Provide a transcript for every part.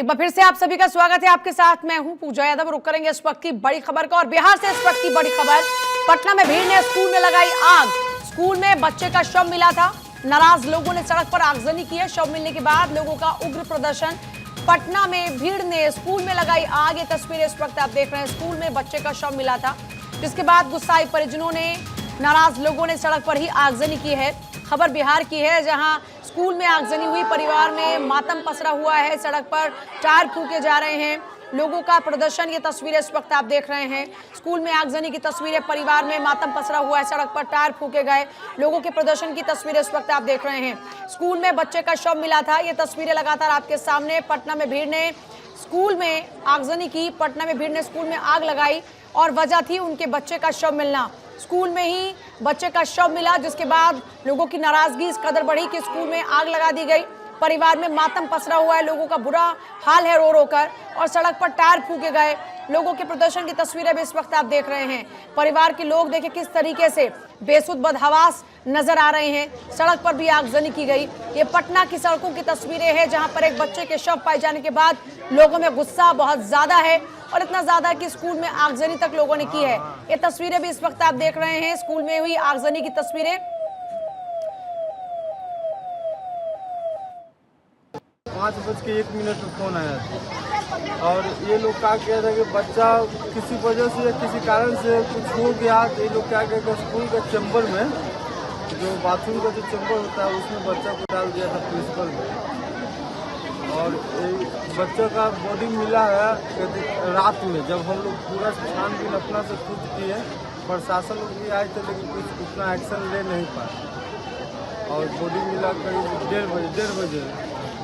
एक बार फिर से आप सभी का स्वागत है। आपके साथ मैं हूं पूजा यादव। रुक करेंगे इस वक्त की बड़ी खबर का और बिहार से इस वक्त की बड़ी खबर। पटना में भीड़ ने स्कूल में लगाई आग। स्कूल में बच्चे का शव मिला था। नाराज लोगों ने सड़क पर आगजनी की है। शव मिलने के बाद लोगों का उग्र प्रदर्शन। पटना में भीड़ ने स्कूल में लगाई आग। ये तस्वीरें इस वक्त आप देख रहे हैं। स्कूल में बच्चे का शव मिला था, जिसके बाद गुस्साए परिजनों ने, नाराज लोगों ने सड़क पर ही आगजनी की है। खबर बिहार की है, जहां स्कूल में आगजनी हुई। परिवार में मातम पसरा हुआ है। सड़क पर टायर फूके जा रहे हैं। लोगों का प्रदर्शन, ये तस्वीरें इस वक्त आप देख रहे हैं। स्कूल में आगजनी की तस्वीरें, परिवार में मातम पसरा हुआ है। सड़क पर टायर फूके गए। लोगों के प्रदर्शन की तस्वीरें इस वक्त आप देख रहे हैं। स्कूल में बच्चे का शव मिला था। ये तस्वीरें लगातार आपके सामने। पटना में भीड़ ने स्कूल में आगजनी की। पटना में भीड़ ने स्कूल में आग लगाई और वजह थी उनके बच्चे का शव मिलना। स्कूल में ही बच्चे का शव मिला, जिसके बाद लोगों की नाराजगी इस कदर बढ़ी कि स्कूल में आग लगा दी गई। परिवार में मातम पसरा हुआ है। लोगों का बुरा हाल है रो रो कर, और सड़क पर टायर फूके गए। लोगों के प्रदर्शन की तस्वीरें भी इस वक्त आप देख रहे हैं। परिवार के लोग देखिए किस तरीके से बेसुध बदहवास नजर आ रहे हैं। सड़क पर भी आगजनी की गई। ये पटना की सड़कों की तस्वीरें हैं, जहां पर एक बच्चे के शव पाए जाने के बाद लोगों में गुस्सा बहुत ज्यादा है, और इतना ज्यादा कि स्कूल में आगजनी तक लोगों ने की है। ये तस्वीरें भी इस वक्त आप देख रहे हैं। स्कूल में हुई आगजनी की तस्वीरें। 5:01 में फोन आया था और ये लोग क्या किया था कि बच्चा किसी वजह से या किसी कारण से कुछ हो गया, तो ये लोग क्या किया, स्कूल के चैम्बर में, जो बाथरूम का जो चैम्बर होता है, उसमें बच्चा को डाल दिया था प्रिंसिपल में। और बच्चे का बॉडी मिला है रात में, जब हम लोग पूरा छानबीन अपना से खुद किए। प्रशासन लोग भी आए थे, लेकिन कुछ उतना एक्शन ले नहीं पाए। और बॉडी मिला करीब 1:30 बजे।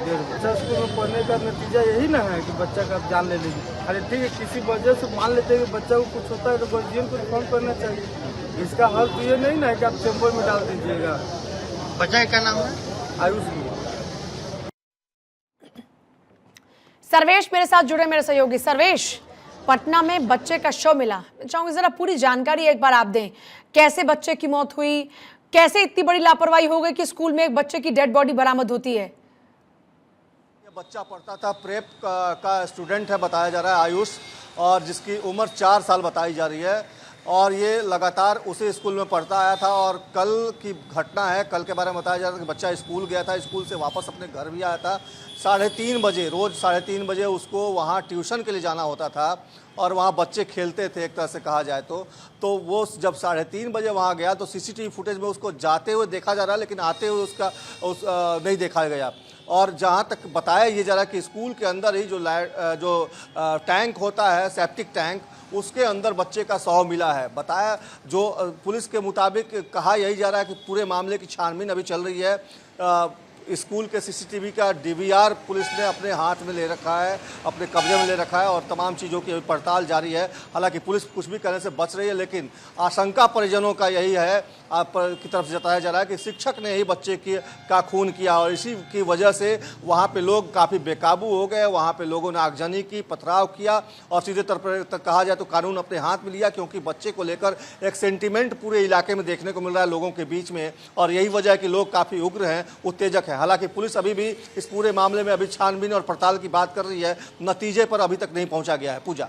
बच्चा स्कूल में पढ़ने का नतीजा यही ना है कि बच्चा का जान ले लेगी। अरे ठीक है, किसी वजह से मान लेते हैं कि बच्चा को कुछ होता है तो गार्जियन को इन्फॉर्म करना चाहिए। इसका हल तो ये नहीं ना है कि आप चैम्बर में डाल दीजिएगा। बच्चा का नाम है आयुष कुमार। सर्वेश मेरे साथ जुड़े, मेरे सहयोगी। सर्वेश, पटना में बच्चे का शव मिला, चाहूंगी जरा पूरी जानकारी एक बार आप दें। कैसे बच्चे की मौत हुई, कैसे इतनी बड़ी लापरवाही हो गई कि स्कूल में एक बच्चे की डेड बॉडी बरामद होती है? बच्चा पढ़ता था, प्रेप का स्टूडेंट है बताया जा रहा है, आयुष, और जिसकी उम्र 4 साल बताई जा रही है। और ये लगातार उसी स्कूल में पढ़ता आया था। और कल की घटना है, कल के बारे में बताया जा रहा है कि बच्चा स्कूल गया था, स्कूल से वापस अपने घर भी आया था। 3:30 बजे, रोज़ 3:30 बजे उसको वहाँ ट्यूशन के लिए जाना होता था, और वहाँ बच्चे खेलते थे एक तरह से कहा जाए तो वो जब 3:30 बजे वहाँ गया तो सीसीटीवी फुटेज में उसको जाते हुए देखा जा रहा है, लेकिन आते हुए नहीं देखा गया। और जहाँ तक बताया ये जा रहा है कि स्कूल के अंदर ही जो टैंक होता है, सेप्टिक टैंक, उसके अंदर बच्चे का शव मिला है। बताया जो पुलिस के मुताबिक कहा यही जा रहा है कि पूरे मामले की छानबीन अभी चल रही है। स्कूल के सीसीटीवी का डीवीआर पुलिस ने अपने हाथ में ले रखा है, अपने कब्जे में ले रखा है, और तमाम चीज़ों की पड़ताल जारी है। हालांकि पुलिस कुछ भी करने से बच रही है, लेकिन आशंका परिजनों का यही है की तरफ से जताया जा रहा है कि शिक्षक ने ही बच्चे का खून किया, और इसी की वजह से वहाँ पे लोग काफ़ी बेकाबू हो गए। वहाँ पे लोगों ने आगजनी की, पथराव किया, और सीधे तौर कहा जाए तो कानून अपने हाथ में लिया, क्योंकि बच्चे को लेकर एक सेंटिमेंट पूरे इलाके में देखने को मिल रहा है लोगों के बीच में, और यही वजह है कि लोग काफ़ी उग्र हैं, उत्तेजक हैं। हालांकि पुलिस अभी भी इस पूरे मामले में अभी छानबीन और पड़ताल की बात कर रही है, नतीजे पर अभी तक नहीं पहुंचा गया है। पूजा,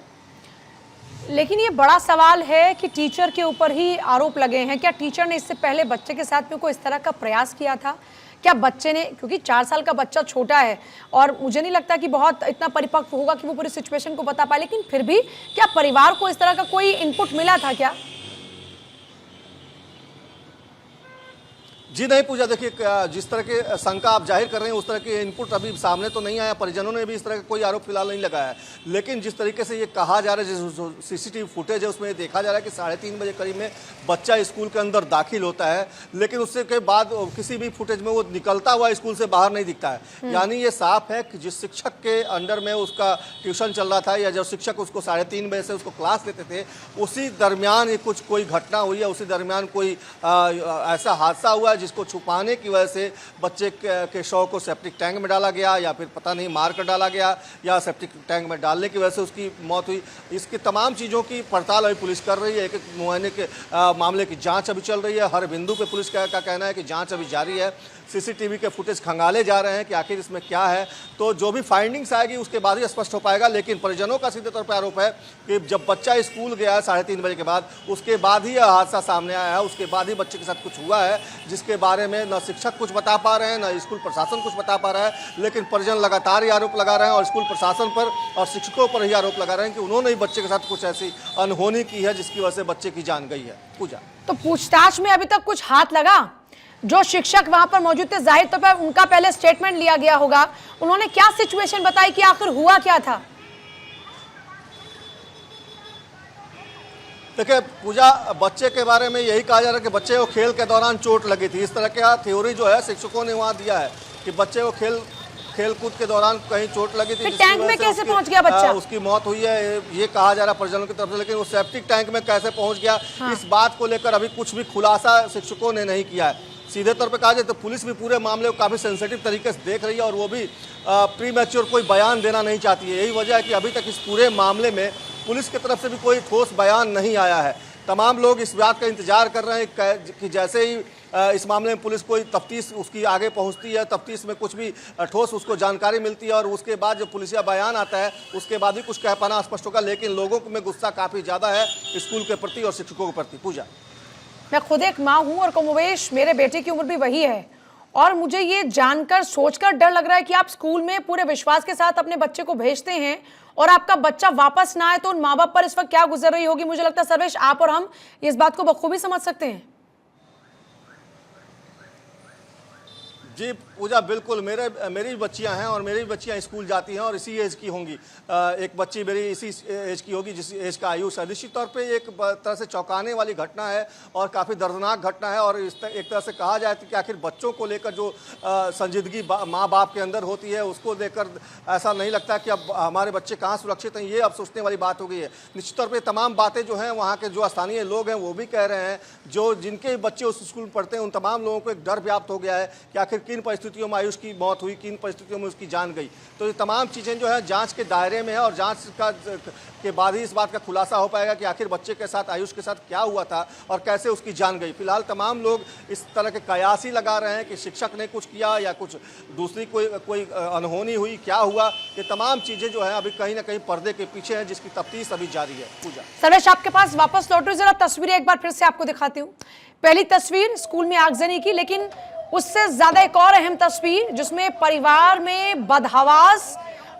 लेकिन ये बड़ा सवाल है कि टीचर के ऊपर ही आरोप लगे हैं। क्या टीचर ने इससे पहले बच्चे के साथ में कोई इस तरह का प्रयास किया था? क्या बच्चे ने, क्योंकि 4 साल का बच्चा छोटा है और मुझे नहीं लगता कि बहुत इतना परिपक्व होगा कि वो पूरी सिचुएशन को बता पाए, लेकिन फिर भी क्या परिवार को इस तरह का कोई इनपुट मिला था क्या? जी नहीं पूजा, देखिए जिस तरह के शंका आप जाहिर कर रहे हैं उस तरह के इनपुट अभी सामने तो नहीं आया। परिजनों ने भी इस तरह का कोई आरोप फिलहाल नहीं लगाया है, लेकिन जिस तरीके से ये कहा जा रहा है, जो सीसीटीवी फुटेज है उसमें देखा जा रहा है कि 3:30 बजे करीब में बच्चा स्कूल के अंदर दाखिल होता है, लेकिन उससे के बाद किसी भी फुटेज में वो निकलता हुआ स्कूल से बाहर नहीं दिखता है। यानी ये साफ है कि जिस शिक्षक के अंडर में उसका ट्यूशन चल रहा था, या जो शिक्षक उसको 3:30 बजे से उसको क्लास लेते थे, उसी दरमियान कोई घटना हुई है, उसी दरमियान कोई ऐसा हादसा हुआ है जिसको छुपाने की वजह से बच्चे के शव को सेप्टिक टैंक में डाला गया, या फिर पता नहीं मार कर डाला गया, या सेप्टिक टैंक में डालने की वजह से उसकी मौत हुई। इसकी तमाम चीज़ों की पड़ताल अभी पुलिस कर रही है। एक मुआयने के मामले की जांच अभी चल रही है। हर बिंदु पे पुलिस का कहना है कि जांच अभी जारी है। सीसीटीवी के फुटेज खंगाले जा रहे हैं कि आखिर इसमें क्या है। तो जो भी फाइंडिंग्स आएगी उसके बाद ही स्पष्ट हो पाएगा। लेकिन परिजनों का सीधे तौर पर आरोप है कि जब बच्चा स्कूल गया है 3:30 बजे के बाद, उसके बाद ही यह हादसा सामने आया है। उसके बाद ही बच्चे के साथ कुछ हुआ है, जिसके बारे में न शिक्षक कुछ बता पा रहे हैं, न स्कूल प्रशासन कुछ बता पा रहा है। लेकिन परिजन लगातार ये आरोप लगा रहे हैं और स्कूल प्रशासन पर और शिक्षकों पर ही आरोप लगा रहे हैं कि उन्होंने ही बच्चे के साथ कुछ ऐसी अनहोनी की है जिसकी वजह से बच्चे की जान गई है। पूजा, तो पूछताछ में अभी तक कुछ हाथ लगा? जो शिक्षक वहां पर मौजूद थे, जाहिर तौर पर उनका पहले स्टेटमेंट लिया गया होगा, उन्होंने क्या सिचुएशन बताई कि आखिर हुआ क्या था? देखिए पूजा, बच्चे के बारे में यही कहा जा रहा है कि बच्चे को खेल के दौरान चोट लगी थी। इस तरह का थ्योरी जो है शिक्षकों ने वहां दिया है कि बच्चे को खेल कूद के दौरान कहीं चोट लगी थी, टैंक में कैसे पहुंच गया बच्चा? उसकी मौत हुई है, ये कहा जा रहा है परिजनों की तरफ से। लेकिन वो सेप्टिक टैंक में कैसे पहुंच गया, इस बात को लेकर अभी कुछ भी खुलासा शिक्षकों ने नहीं किया है। सीधे तौर पे कहा जाए तो पुलिस भी पूरे मामले को काफ़ी सेंसिटिव तरीके से देख रही है और वो भी प्री मैच्योर कोई बयान देना नहीं चाहती है। यही वजह है कि अभी तक इस पूरे मामले में पुलिस की तरफ से भी कोई ठोस बयान नहीं आया है। तमाम लोग इस बात का इंतजार कर रहे हैं कि जैसे ही इस मामले में पुलिस कोई तफ्तीश उसकी आगे पहुंचती है, तफ्तीश में कुछ भी ठोस उसको जानकारी मिलती है और उसके बाद जो पुलिसिया बयान आता है उसके बाद ही कुछ कह पाना स्पष्ट होगा। लेकिन लोगों में गुस्सा काफ़ी ज़्यादा है स्कूल के प्रति और शिक्षकों के प्रति। पूजा, मैं खुद एक माँ हूं और कमोवेश मेरे बेटे की उम्र भी वही है, और मुझे ये जानकर सोचकर डर लग रहा है कि आप स्कूल में पूरे विश्वास के साथ अपने बच्चे को भेजते हैं और आपका बच्चा वापस ना आए तो उन माँ बाप पर इस वक्त क्या गुजर रही होगी। मुझे लगता है सर्वेश, आप और हम इस बात को बखूबी समझ सकते हैं। जी पूजा, बिल्कुल मेरी बच्चियां हैं और मेरी बच्चियां स्कूल जाती हैं और इसी एज की होंगी। एक बच्ची मेरी इसी एज की होगी जिस एज का आयुष है। निश्चित तौर पे एक तरह से चौंकाने वाली घटना है और काफ़ी दर्दनाक घटना है। और एक तरह से कहा जाए कि आखिर बच्चों को लेकर जो संजीदगी माँ बाप के अंदर होती है उसको लेकर ऐसा नहीं लगता कि अब हमारे बच्चे कहाँ सुरक्षित हैं, ये अब सोचने वाली बात हो गई है। निश्चित तौर पर तमाम बातें जो हैं वहाँ के जो स्थानीय लोग हैं वो भी कह रहे हैं, जो जिनके बच्चे उस स्कूल में पढ़ते हैं उन तमाम लोगों को एक डर व्याप्त हो गया है कि आखिर किन परिस्थितियों में आयुष की मौत हुई, किन परिस्थितियों में उसकी जान गई। तो ये तमाम चीज़ें जो है जांच के दायरे में है और जांच के बाद ही इस बात का खुलासा हो पाएगा कि आखिर बच्चे के साथ, आयुष के साथ क्या हुआ था और कैसे उसकी जान गई। फिलहाल तमाम लोग इस तरह के कयास ही लगा रहे हैं कि शिक्षक ने कुछ किया या कुछ दूसरी कोई अनहोनी हुई, क्या हुआ। ये तमाम चीज़ें जो है अभी कहीं ना कहीं पर्दे के पीछे हैं, जिसकी तफ्तीश अभी जारी है। पूजा, सर्वेश आपके पास वापस लौटो, जरा तस्वीरें एक बार फिर से आपको दिखाती हूँ। पहली तस्वीर स्कूल में आगजनी की, लेकिन उससे ज्यादा एक और अहम तस्वीर जिसमें परिवार में बदहवास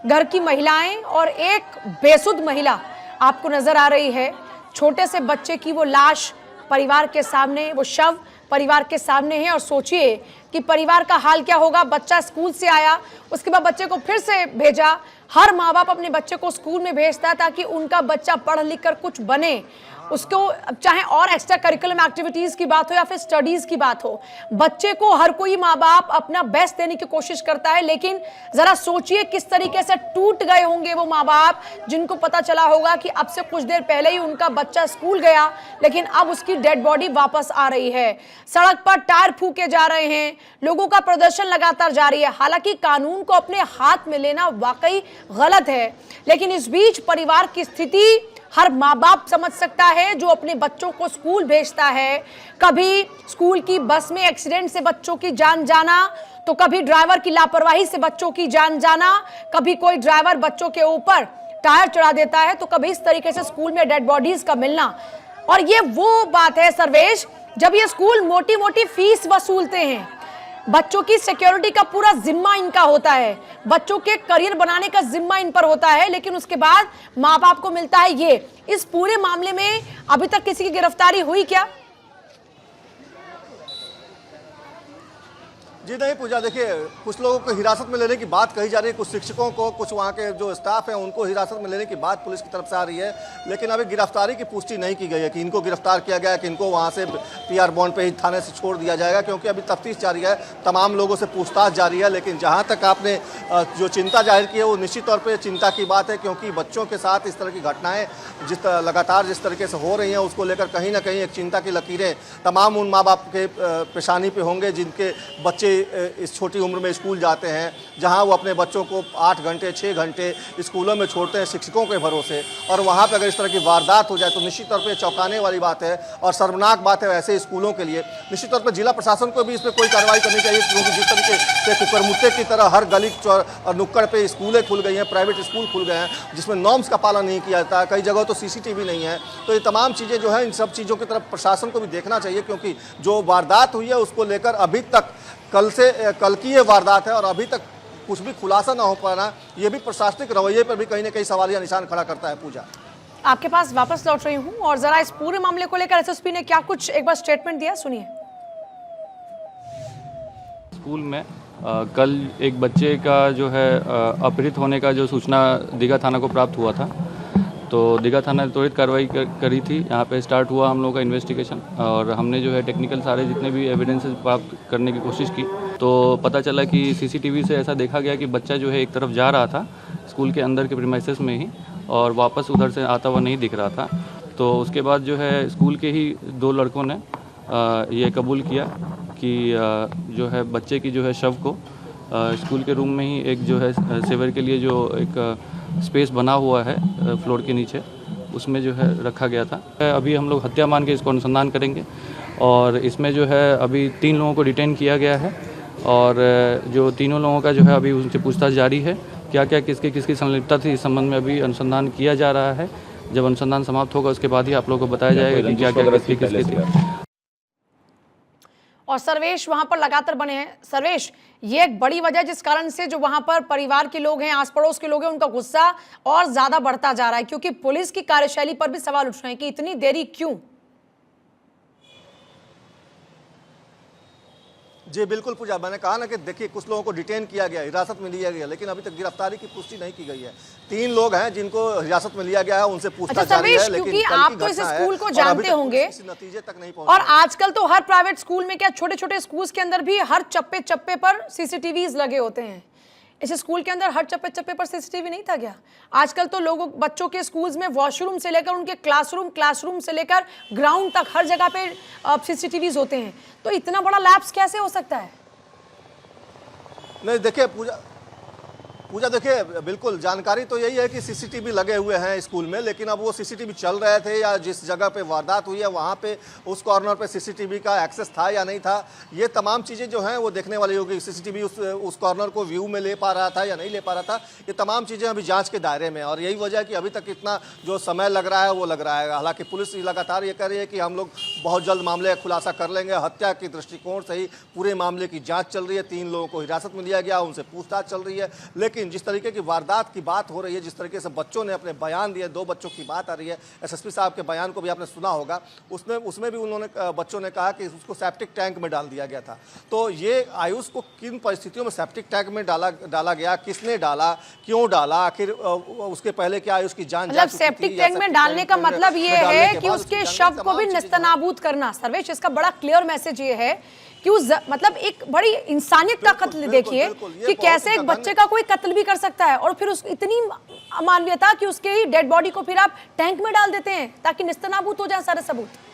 घर की महिलाएं और एक बेसुध महिला आपको नजर आ रही है। छोटे से बच्चे की वो लाश परिवार के सामने, वो शव परिवार के सामने है। और सोचिए कि परिवार का हाल क्या होगा। बच्चा स्कूल से आया, उसके बाद बच्चे को फिर से भेजा। हर माँ बाप अपने बच्चे को स्कूल में भेजता है ताकि उनका बच्चा पढ़ लिख कर कुछ बने, उसको चाहे और एक्स्ट्रा करिकुलम एक्टिविटीज की बात हो या फिर स्टडीज की बात हो। बच्चे को हर कोई माँ बाप अपना बेस्ट देने की कोशिश करता है, लेकिन जरा सोचिए किस तरीके से टूट गए होंगे वो माँ बाप जिनको पता चला होगा कि अब से कुछ देर पहले ही उनका बच्चा स्कूल गया, लेकिन अब उसकी डेड बॉडी वापस आ रही है। सड़क पर टायर फूके जा रहे हैं, लोगों का प्रदर्शन लगातार जारी है। हालांकि कानून को अपने हाथ में लेना वाकई गलत है, लेकिन इस बीच परिवार की स्थिति हर माँ बाप समझ सकता है जो अपने बच्चों को स्कूल भेजता है। कभी स्कूल की बस में एक्सीडेंट से बच्चों की जान जाना, तो कभी ड्राइवर की लापरवाही से बच्चों की जान जाना, कभी कोई ड्राइवर बच्चों के ऊपर टायर चढ़ा देता है, तो कभी इस तरीके से स्कूल में डेड बॉडीज का मिलना। और ये वो बात है सर्वेश, जब ये स्कूल मोटी मोटी फीस वसूलते हैं, बच्चों की सिक्योरिटी का पूरा जिम्मा इनका होता है, बच्चों के करियर बनाने का जिम्मा इन पर होता है, लेकिन उसके बाद माँ बाप को मिलता है ये। इस पूरे मामले में अभी तक किसी की गिरफ्तारी हुई क्या? जी नहीं पूजा, देखिए कुछ लोगों को हिरासत में लेने की बात कही जा रही है, कुछ शिक्षकों को, कुछ वहाँ के जो स्टाफ है उनको हिरासत में लेने की बात पुलिस की तरफ से आ रही है, लेकिन अभी गिरफ्तारी की पुष्टि नहीं की गई है कि इनको गिरफ्तार किया गया है, कि इनको वहाँ से पीआर बॉन्ड पे ही थाने से छोड़ दिया जाएगा, क्योंकि अभी तफ्तीश जारी है, तमाम लोगों से पूछताछ जारी है। लेकिन जहाँ तक आपने जो चिंता जाहिर की है वो निश्चित तौर पर चिंता की बात है, क्योंकि बच्चों के साथ इस तरह की घटनाएँ लगातार जिस तरीके से हो रही हैं उसको लेकर कहीं ना कहीं एक चिंता की लकीरें तमाम उन माँ बाप के पेशानी पे होंगे जिनके बच्चे इस छोटी उम्र में स्कूल जाते हैं, जहां वो अपने बच्चों को 8 घंटे 6 घंटे स्कूलों में छोड़ते हैं शिक्षकों के भरोसे, और वहां पे अगर इस तरह की वारदात हो जाए तो निश्चित तौर पे चौंकाने वाली बात है और शर्मनाक बात है ऐसे स्कूलों के लिए। निश्चित तौर पर जिला प्रशासन को भी इस पर कोई कार्रवाई करनी चाहिए, क्योंकि जिस तरीके से कुकरमुत्ते की तरह हर गली और नुक्कड़ पर स्कूलें खुल गई हैं, प्राइवेट स्कूल खुल गए हैं जिसमें नॉर्म्स का पालन नहीं किया जाता, कई जगह तो सीसीटीवी नहीं है। तो ये तमाम चीज़ें जो है इन सब चीज़ों की तरफ प्रशासन को भी देखना चाहिए, क्योंकि जो वारदात हुई है उसको लेकर अभी तक कल की ये वारदात है और अभी तक कुछ भी खुलासा ना हो पाना, ये भी प्रशासनिक रवैये पर भी कहीं ना कहीं सवालिया निशान खड़ा करता है। पूजा, आपके पास वापस लौट रही हूं और जरा इस पूरे मामले को लेकर एसएसपी ने क्या कुछ एक बार स्टेटमेंट दिया, सुनिए। स्कूल में कल एक बच्चे का जो है अपहृत होने का जो सूचना दीघा थाना को प्राप्त हुआ था, तो दीघा थाना ने त्वरित कार्रवाई करी थी। यहाँ पे स्टार्ट हुआ हम लोगों का इन्वेस्टिगेशन और हमने जो है टेक्निकल सारे जितने भी एविडेंसेस प्राप्त करने की कोशिश की, तो पता चला कि सीसीटीवी से ऐसा देखा गया कि बच्चा जो है एक तरफ जा रहा था स्कूल के अंदर के प्रीमाइसेस में ही और वापस उधर से आता हुआ नहीं दिख रहा था। तो उसके बाद जो है स्कूल के ही 2 लड़कों ने ये कबूल किया कि जो है बच्चे की जो है शव को स्कूल के रूम में ही एक जो है सेवर के लिए जो एक स्पेस बना हुआ है फ्लोर के नीचे, उसमें जो है रखा गया था। अभी हम लोग हत्या मान के इसको अनुसंधान करेंगे और इसमें जो है अभी 3 लोगों को डिटेन किया गया है और जो तीनों लोगों का जो है अभी उनसे पूछताछ जारी है। क्या क्या किसकी संलिप्तता थी इस संबंध में अभी अनुसंधान किया जा रहा है। जब अनुसंधान समाप्त होगा उसके बाद ही आप लोगों को बताया जाएगा कि क्या क्या किसकी थी। और सर्वेश वहां पर लगातार बने हैं। सर्वेश, ये एक बड़ी वजह जिस कारण से जो वहां पर परिवार के लोग हैं, आस पड़ोस के लोग हैं, उनका गुस्सा और ज्यादा बढ़ता जा रहा है, क्योंकि पुलिस की कार्यशैली पर भी सवाल उठ रहे हैं कि इतनी देरी क्यों। जी बिल्कुल पूजा, मैंने कहा ना कि देखिए कुछ लोगों को डिटेन किया गया, हिरासत में लिया गया, लेकिन अभी तक गिरफ्तारी की पुष्टि नहीं की गई है। 3 लोग हैं जिनको हिरासत में लिया गया है, उनसे पूछताछ जारी है, लेकिन क्योंकि आप तो इस स्कूल को जानते होंगे नतीजे तक नहीं और आजकल तो हर प्राइवेट स्कूल में, क्या छोटे छोटे स्कूल्स के अंदर भी हर चप्पे चप्पे पर सीसीटीवीज लगे होते हैं। इस स्कूल के अंदर हर चप्पे चप्पे पर सीसीटीवी नहीं था क्या? आजकल तो लोगों बच्चों के स्कूल्स में वॉशरूम से लेकर उनके क्लासरूम से लेकर ग्राउंड तक हर जगह पे सीसीटीवीज होते हैं, तो इतना बड़ा लैप्स कैसे हो सकता है? नहीं देखिए पूजा देखिए बिल्कुल जानकारी तो यही है कि सीसीटीवी लगे हुए हैं स्कूल में, लेकिन अब वो सीसीटीवी चल रहे थे या जिस जगह पे वारदात हुई है वहाँ पे उस कॉर्नर पे सीसीटीवी का एक्सेस था या नहीं था, ये तमाम चीज़ें जो हैं वो देखने वाली होगी। सीसीटीवी उस कॉर्नर को व्यू में ले पा रहा था या नहीं ले पा रहा था, ये तमाम चीज़ें अभी जाँच के दायरे में, और यही वजह है कि अभी तक इतना जो समय लग रहा है वो लग रहा है। हालाँकि पुलिस लगातार ये कह रही है कि हम लोग बहुत जल्द मामले का खुलासा कर लेंगे। हत्या के दृष्टिकोण से ही पूरे मामले की जाँच चल रही है, 3 लोगों को हिरासत में लिया गया, उनसे पूछताछ चल रही है। लेकिन जिस तरीके की वारदात की बात हो रही है, जिस तरीके से बच्चों ने अपने बयान दिए, 2 बच्चों की बात आ रही है, एसएसपी साहब के बयान को भी आपने सुना होगा, उसमें भी उन्होंने बच्चों ने कहा कि उसको सेप्टिक टैंक में डाल दिया गया था। तो ये आयुष को किन परिस्थितियों में सेप्टिक टैंक में डाला गया, किसने डाला, क्यों डाला, आखिर उसके पहले क्या आयुष की जान जा चुकी थी? सेप्टिक टैंक में डालने का मतलब ये है कि उसके शव को भी निस्तनाबूद करना। सर्वेश, इसका बड़ा क्लियर मैसेज ये है कि मतलब एक बड़ी इंसानियत का कत्ल देखिए कि कैसे एक बच्चे का कोई कत्ल भी कर सकता है और फिर उस इतनी अमानवीयता कि उसके ही डेड बॉडी को फिर आप टैंक में डाल देते हैं ताकि निस्तनाबूद हो जाए सारे सबूत।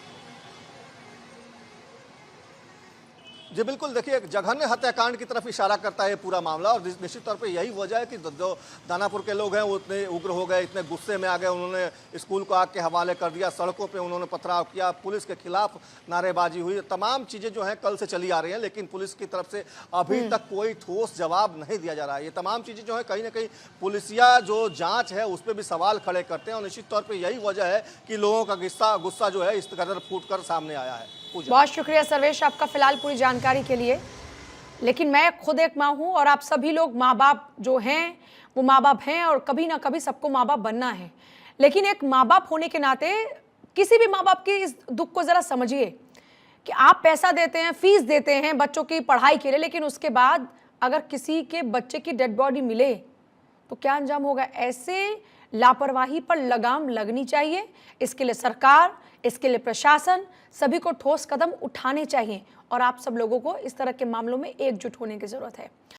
जी बिल्कुल, देखिए एक जघन्य हत्याकांड की तरफ इशारा करता है पूरा मामला, और निश्चित तौर पे यही वजह है कि जो दानापुर के लोग हैं वो इतने उग्र हो गए, इतने गुस्से में आ गए, उन्होंने स्कूल को आग के हवाले कर दिया, सड़कों पे उन्होंने पथराव किया, पुलिस के खिलाफ नारेबाजी हुई। तमाम चीज़ें जो हैं कल से चली आ रही हैं, लेकिन पुलिस की तरफ से अभी तक कोई ठोस जवाब नहीं दिया जा रहा है। ये तमाम चीज़ें जो है कहीं ना कहीं पुलिसिया जो जाँच है उस पर भी सवाल खड़े करते हैं, और निश्चित तौर पर यही वजह है कि लोगों का गुस्सा जो है इस कदर फूट कर सामने आया है। बहुत शुक्रिया सर्वेश आपका फिलहाल पूरी जानकारी के लिए। लेकिन मैं खुद एक माँ हूँ और आप सभी लोग माँ बाप जो हैं वो माँ बाप हैं और कभी ना कभी सबको माँ बाप बनना है। लेकिन एक माँ बाप होने के नाते किसी भी माँ बाप के इस दुख को जरा समझिए कि आप पैसा देते हैं, फीस देते हैं बच्चों की पढ़ाई के लिए, लेकिन उसके बाद अगर किसी के बच्चे की डेड बॉडी मिले तो क्या अंजाम होगा। ऐसे लापरवाही पर लगाम लगनी चाहिए। इसके लिए सरकार, इसके लिए प्रशासन, सभी को ठोस कदम उठाने चाहिए और आप सब लोगों को इस तरह के मामलों में एकजुट होने की जरूरत है।